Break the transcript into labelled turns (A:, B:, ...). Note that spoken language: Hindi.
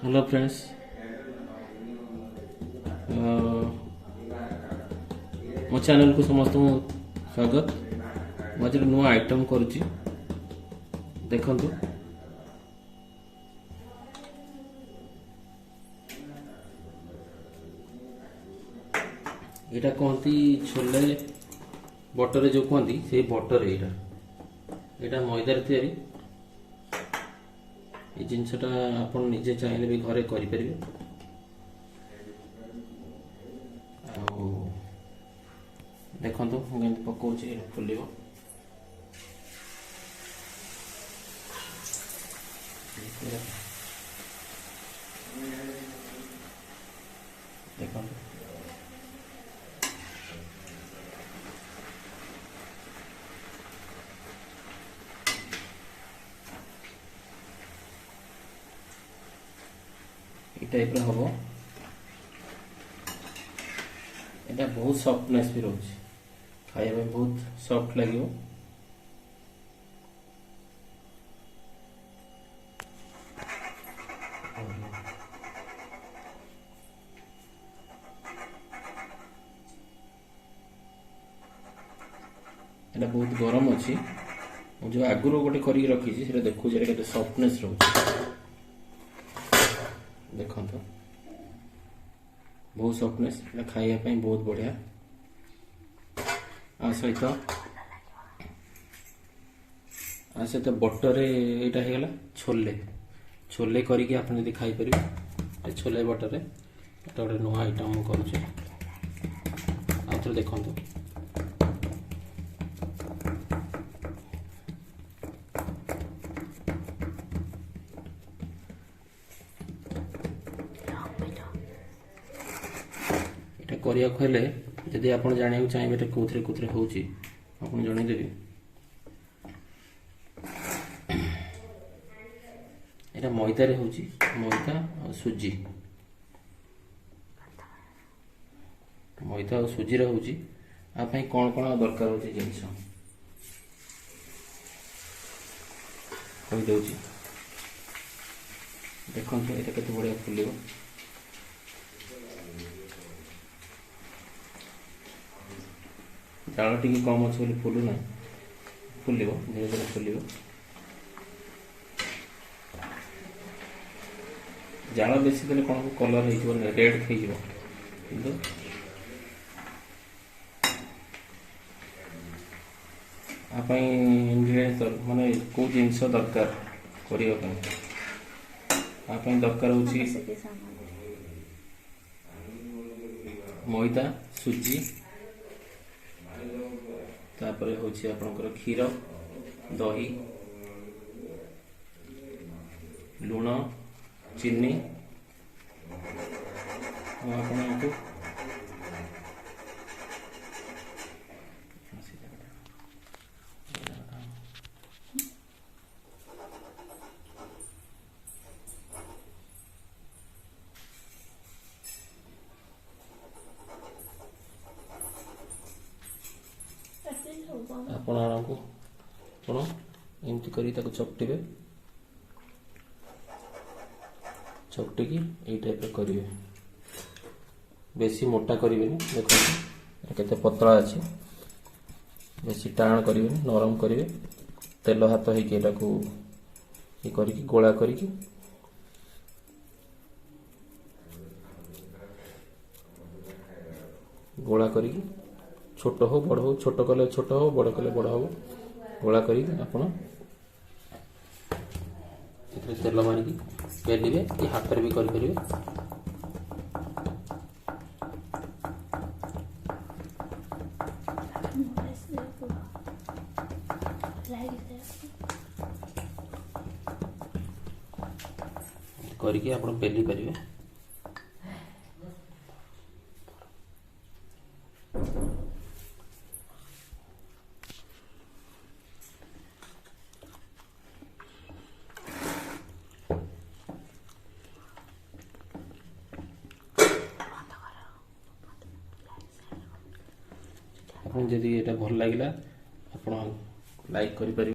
A: हेलो फ्रेंड्स, मो चैनल को समस्त स्वागत। मुझे नुआ आइटम करुच्ची देखु। यहाँ कहती छोले बटर जो कहती से बटर यहाँ मैदार तैयारी। ये जिनसटा आप निजे चाहिए भी घरे करें। देखो मुझे पकाऊँ फुल देखो टाइप हम यहाँ बहुत सफ्टनेस भी रोचे खाया बहुत सफ्ट लगे। यहाँ बहुत गरम अच्छी जो आगुरी गोटे कर रखी से देखो के सफ्टनेस रोचे। देखो बहुत सफ्टनेस खाइबा बहुत बढ़िया। सहित बटर यहाँ होगा छोले छोले करके आप खाईपर छोले बटर गोटे नुआ आइटम करुचे। देखो करिया हेले जदि आप जाना चाहिए कौन कौन हो जनईदेवी। यहाँ मैदार हो मैदा और सुजी मैदा और सुजी रोचे आप कौन कौन दरकार हो जिनस कहीदे। देखो ये के बढ़िया फुल जाल टी कम अच्छे फुलूना फुल धीरे धीरे फुल जाल बेसी देने कौन कलर हो रेड हो इंग्रेडिएंट्स माने कौ जिनस दरकार करने दरकार हो मैदा सुजी तापर होची आपनकर क्षीर दही लुण चीनी आपको आपण एमती करी चकटे चकटिकी ये टाइप करेंगे। बेसी मोटा करेंगे देखो केते पतला अच्छे बेसी टाण करेंगे नरम करेंगे तेल हाथ होगी गोला करिकी गोला करिकी छोट हो बड़ हो छोट कले छोट हो बड़ कले बड़ हो गोला करी आपण तेल मारिकी बेलिए कि हाथ भी करें। करके आप बेली पारे जदि ये भल लगे आप लाइक करें।